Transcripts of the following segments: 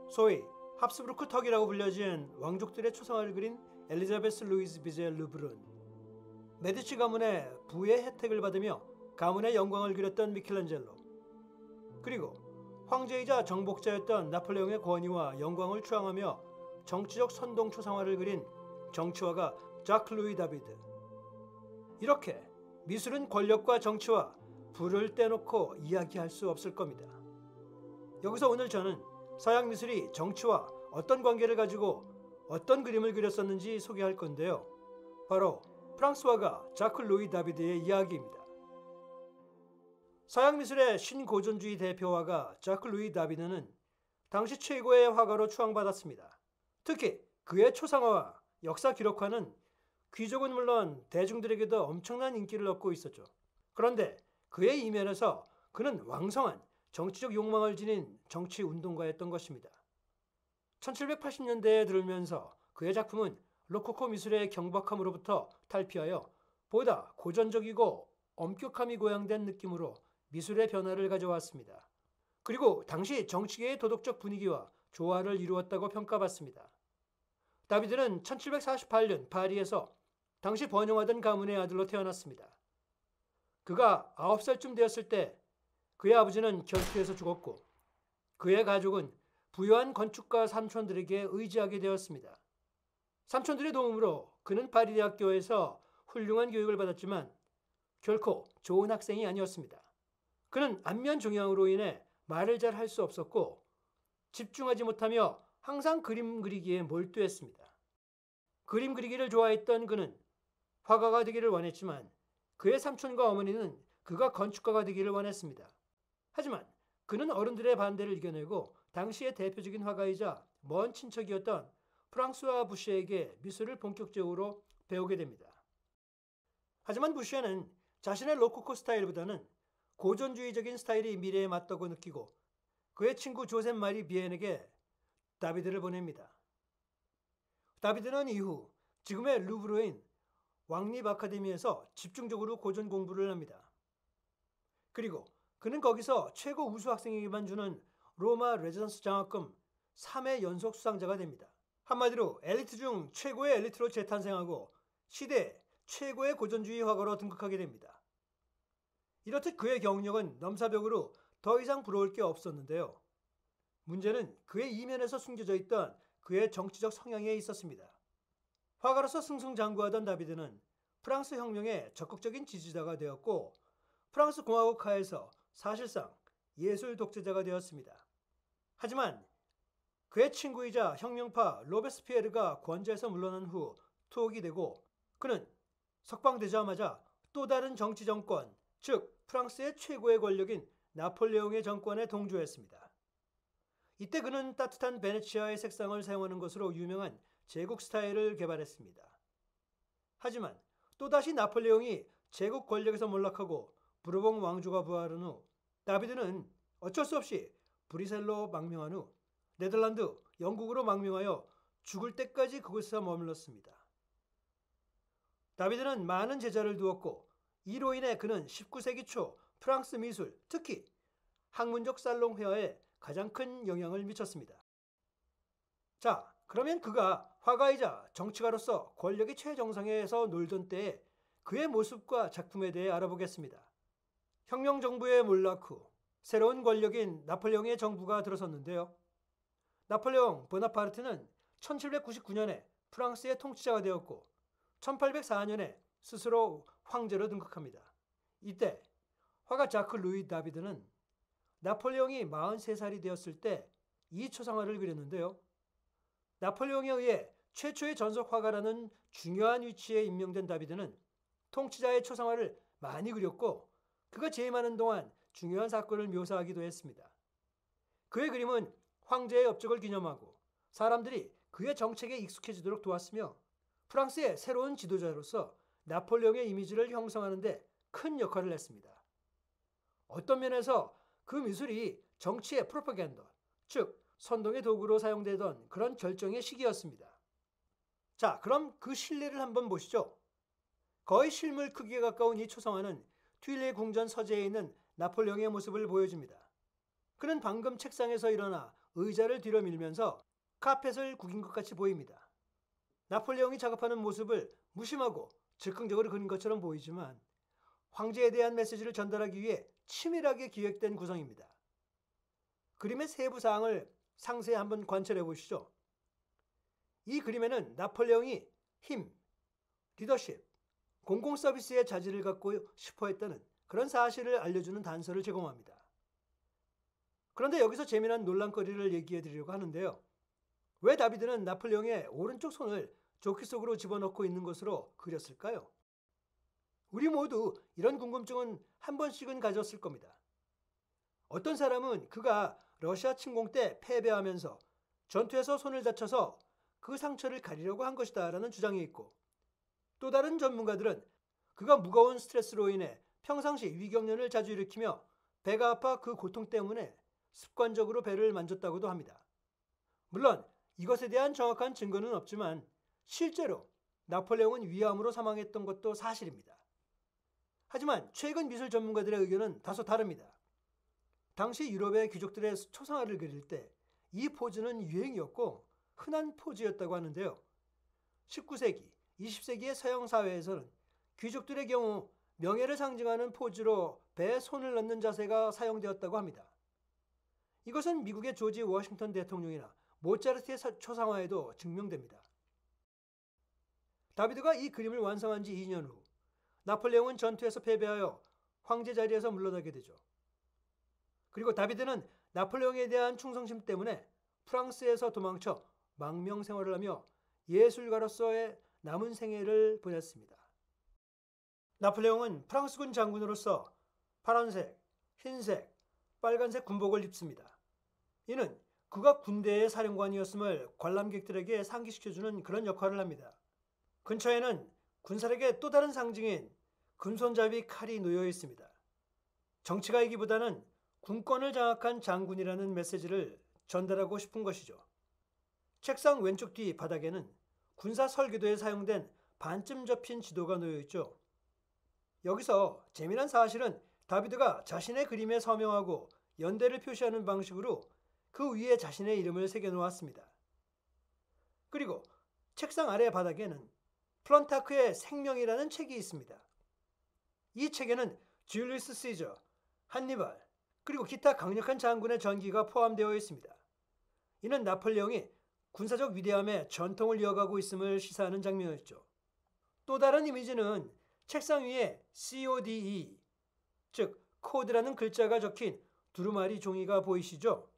소위 합스부르크 턱이라고 불려진 왕족들의 초상화를 그린 엘리자베스 루이즈 비젤 루브르는 메디치 가문의 부의 혜택을 받으며 가문의 영광을 그렸던 미켈란젤로, 그리고 황제이자 정복자였던 나폴레옹의 권위와 영광을 추앙하며 정치적 선동 초상화를 그린 정치화가 자크 루이 다비드. 이렇게 미술은 권력과 정치와 불을 떼놓고 이야기할 수 없을 겁니다. 여기서 오늘 저는 서양 미술이 정치와 어떤 관계를 가지고 어떤 그림을 그렸었는지 소개할 건데요. 바로 프랑스 화가 자크 루이 다비드의 이야기입니다. 서양 미술의 신고전주의 대표화가 자크 루이 다비드는 당시 최고의 화가로 추앙받았습니다. 특히 그의 초상화와 역사 기록화는 귀족은 물론 대중들에게도 엄청난 인기를 얻고 있었죠. 그런데 그의 이면에서 그는 왕성한 정치적 욕망을 지닌 정치 운동가였던 것입니다. 1780년대에 들으면서 그의 작품은 로코코 미술의 경박함으로부터 탈피하여 보다 고전적이고 엄격함이 고양된 느낌으로 미술의 변화를 가져왔습니다. 그리고 당시 정치계의 도덕적 분위기와 조화를 이루었다고 평가받습니다. 다비드는 1748년 파리에서 당시 번영하던 가문의 아들로 태어났습니다. 그가 9살쯤 되었을 때 그의 아버지는 결투에서 죽었고 그의 가족은 부유한 건축가 삼촌들에게 의지하게 되었습니다. 삼촌들의 도움으로 그는 파리 대학교에서 훌륭한 교육을 받았지만 결코 좋은 학생이 아니었습니다. 그는 안면 종양으로 인해 말을 잘 할 수 없었고 집중하지 못하며 항상 그림 그리기에 몰두했습니다. 그림 그리기를 좋아했던 그는 화가가 되기를 원했지만 그의 삼촌과 어머니는 그가 건축가가 되기를 원했습니다. 하지만 그는 어른들의 반대를 이겨내고 당시의 대표적인 화가이자 먼 친척이었던 프랑스와 부시에게 미술을 본격적으로 배우게 됩니다. 하지만 부시에는 자신의 로코코 스타일보다는 고전주의적인 스타일이 미래에 맞다고 느끼고 그의 친구 조셉 마리 비엔에게 다비드를 보냅니다. 다비드는 이후 지금의 루브르인 왕립 아카데미에서 집중적으로 고전 공부를 합니다. 그리고 그는 거기서 최고 우수 학생에게만 주는 로마 레지던스 장학금 3회 연속 수상자가 됩니다. 한마디로 엘리트 중 최고의 엘리트로 재탄생하고 시대 최고의 고전주의 화가로 등극하게 됩니다. 이렇듯 그의 경력은 넘사벽으로 더 이상 부러울 게 없었는데요. 문제는 그의 이면에서 숨겨져 있던 그의 정치적 성향에 있었습니다. 화가로서 승승장구하던 다비드는 프랑스 혁명의 적극적인 지지자가 되었고 프랑스 공화국 하에서 사실상 예술 독재자가 되었습니다. 하지만 그의 친구이자 혁명파 로베스피에르가 권좌에서 물러난 후 투옥이 되고 그는 석방되자마자 또 다른 정치 정권, 즉 프랑스의 최고의 권력인 나폴레옹의 정권에 동조했습니다. 이때 그는 따뜻한 베네치아의 색상을 사용하는 것으로 유명한 제국 스타일을 개발했습니다. 하지만 또다시 나폴레옹이 제국 권력에서 몰락하고 부르봉 왕조가 부활한 후 다비드는 어쩔 수 없이 브뤼셀로 망명한 후 네덜란드, 영국으로 망명하여 죽을 때까지 그곳에서 머물렀습니다. 다비드는 많은 제자를 두었고 이로 인해 그는 19세기 초 프랑스 미술, 특히 학문적 살롱 회화에 가장 큰 영향을 미쳤습니다. 자, 그러면 그가 화가이자 정치가로서 권력의 최정상에서 놀던 때에 그의 모습과 작품에 대해 알아보겠습니다. 혁명 정부의 몰락 후 새로운 권력인 나폴레옹의 정부가 들어섰는데요. 나폴레옹 보나파르트는 1799년에 프랑스의 통치자가 되었고 1804년에 스스로 황제로 등극합니다. 이때 화가 자크 루이 다비드는 나폴레옹이 43살이 되었을 때 이 초상화를 그렸는데요. 나폴레옹에 의해 최초의 전속 화가라는 중요한 위치에 임명된 다비드는 통치자의 초상화를 많이 그렸고 그가 재임하는 동안 중요한 사건을 묘사하기도 했습니다. 그의 그림은 황제의 업적을 기념하고 사람들이 그의 정책에 익숙해지도록 도왔으며 프랑스의 새로운 지도자로서 나폴레옹의 이미지를 형성하는 데 큰 역할을 했습니다. 어떤 면에서 그 미술이 정치의 프로파간다, 즉 선동의 도구로 사용되던 그런 결정의 시기였습니다. 자, 그럼 그 실내를 한번 보시죠. 거의 실물 크기에 가까운 이 초상화는 튜일리에 궁전 서재에 있는 나폴레옹의 모습을 보여줍니다. 그는 방금 책상에서 일어나 의자를 뒤로 밀면서 카펫을 구긴 것 같이 보입니다. 나폴레옹이 작업하는 모습을 무심하고 즉흥적으로 그린 것처럼 보이지만 황제에 대한 메시지를 전달하기 위해 치밀하게 기획된 구성입니다. 그림의 세부 사항을 상세히 한번 관찰해 보시죠. 이 그림에는 나폴레옹이 힘, 리더십, 공공 서비스의 자질을 갖고 싶어 했다는 그런 사실을 알려주는 단서를 제공합니다. 그런데 여기서 재미난 논란거리를 얘기해 드리려고 하는데요. 왜 다비드는 나폴레옹의 오른쪽 손을 조끼 속으로 집어넣고 있는 것으로 그렸을까요? 우리 모두 이런 궁금증은 한 번씩은 가졌을 겁니다. 어떤 사람은 그가 러시아 침공 때 패배하면서 전투에서 손을 다쳐서 그 상처를 가리려고 한 것이다 라는 주장이 있고, 또 다른 전문가들은 그가 무거운 스트레스로 인해 평상시 위경련을 자주 일으키며 배가 아파 그 고통 때문에 습관적으로 배를 만졌다고도 합니다. 물론 이것에 대한 정확한 증거는 없지만 실제로 나폴레옹은 위암으로 사망했던 것도 사실입니다. 하지만 최근 미술 전문가들의 의견은 다소 다릅니다. 당시 유럽의 귀족들의 초상화를 그릴 때 이 포즈는 유행이었고 흔한 포즈였다고 하는데요. 19세기, 20세기의 서양 사회에서는 귀족들의 경우 명예를 상징하는 포즈로 배에 손을 넣는 자세가 사용되었다고 합니다. 이것은 미국의 조지 워싱턴 대통령이나 모차르트의 초상화에도 증명됩니다. 다비드가 이 그림을 완성한 지 2년 후 나폴레옹은 전투에서 패배하여 황제 자리에서 물러나게 되죠. 그리고 다비드는 나폴레옹에 대한 충성심 때문에 프랑스에서 도망쳐 망명 생활을 하며 예술가로서의 남은 생애를 보냈습니다. 나폴레옹은 프랑스군 장군으로서 파란색, 흰색, 빨간색 군복을 입습니다. 이는 그가 군대의 사령관이었음을 관람객들에게 상기시켜주는 그런 역할을 합니다. 근처에는 군사력의 또 다른 상징인 금손잡이 칼이 놓여 있습니다. 정치가이기보다는 군권을 장악한 장군이라는 메시지를 전달하고 싶은 것이죠. 책상 왼쪽 뒤 바닥에는 군사 설계도에 사용된 반쯤 접힌 지도가 놓여 있죠. 여기서 재미난 사실은 다비드가 자신의 그림에 서명하고 연대를 표시하는 방식으로 그 위에 자신의 이름을 새겨 놓았습니다. 그리고 책상 아래 바닥에는 플런타크의 생명이라는 책이 있습니다. 이 책에는 줄리우스 시저, 한니발, 그리고 기타 강력한 장군의 전기가 포함되어 있습니다. 이는 나폴레옹이 군사적 위대함의 전통을 이어가고 있음을 시사하는 장면이었죠. 또 다른 이미지는 책상 위에 CODE, 즉 코드라는 글자가 적힌 두루마리 종이가 보이시죠?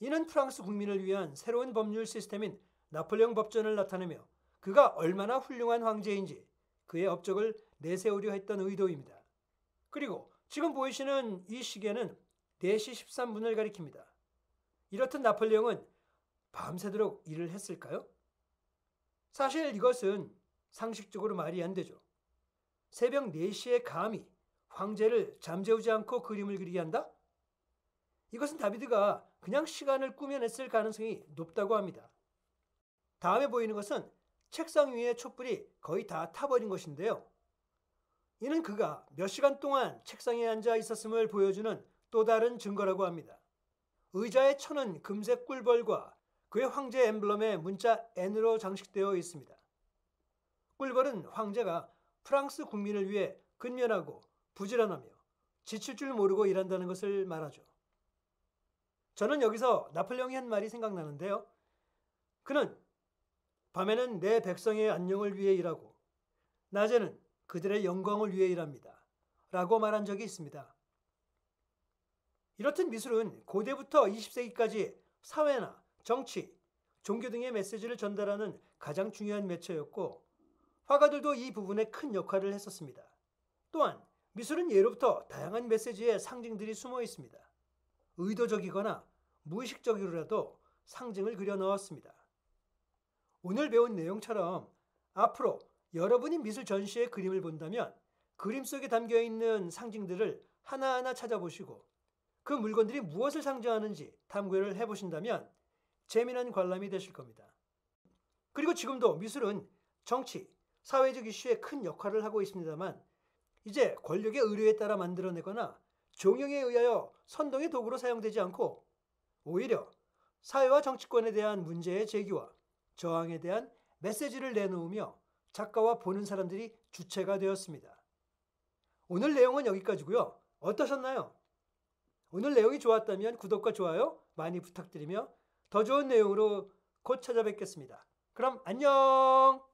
이는 프랑스 국민을 위한 새로운 법률 시스템인 나폴레옹 법전을 나타내며 그가 얼마나 훌륭한 황제인지 그의 업적을 내세우려 했던 의도입니다. 그리고 지금 보이시는 이 시계는 4시 13분을 가리킵니다. 이렇듯 나폴레옹은 밤새도록 일을 했을까요? 사실 이것은 상식적으로 말이 안 되죠. 새벽 4시에 감히 황제를 잠재우지 않고 그림을 그리게 한다? 이것은 다비드가 그냥 시간을 꾸며냈을 가능성이 높다고 합니다. 다음에 보이는 것은 책상 위에 촛불이 거의 다 타버린 것인데요. 이는 그가 몇 시간 동안 책상에 앉아 있었음을 보여주는 또 다른 증거라고 합니다. 의자의 천은 금색 꿀벌과 그의 황제 엠블럼의 문자 N으로 장식되어 있습니다. 꿀벌은 황제가 프랑스 국민을 위해 근면하고 부지런하며 지칠 줄 모르고 일한다는 것을 말하죠. 저는 여기서 나폴레옹이 한 말이 생각나는데요. 그는 밤에는 내 백성의 안녕을 위해 일하고 낮에는 그들의 영광을 위해 일합니다. 라고 말한 적이 있습니다. 이렇듯 미술은 고대부터 20세기까지 사회나 정치, 종교 등의 메시지를 전달하는 가장 중요한 매체였고 화가들도 이 부분에 큰 역할을 했었습니다. 또한 미술은 예로부터 다양한 메시지의 상징들이 숨어 있습니다. 의도적이거나 무의식적으로라도 상징을 그려 넣었습니다. 오늘 배운 내용처럼 앞으로 여러분이 미술 전시의 그림을 본다면 그림 속에 담겨있는 상징들을 하나하나 찾아보시고 그 물건들이 무엇을 상징하는지 탐구를 해보신다면 재미난 관람이 되실 겁니다. 그리고 지금도 미술은 정치, 사회적 이슈에 큰 역할을 하고 있습니다만 이제 권력의 의료에 따라 만들어내거나 종용에 의하여 선동의 도구로 사용되지 않고 오히려 사회와 정치권에 대한 문제의 제기와 저항에 대한 메시지를 내놓으며 작가와 보는 사람들이 주체가 되었습니다. 오늘 내용은 여기까지고요. 어떠셨나요? 오늘 내용이 좋았다면 구독과 좋아요 많이 부탁드리며 더 좋은 내용으로 곧 찾아뵙겠습니다. 그럼 안녕!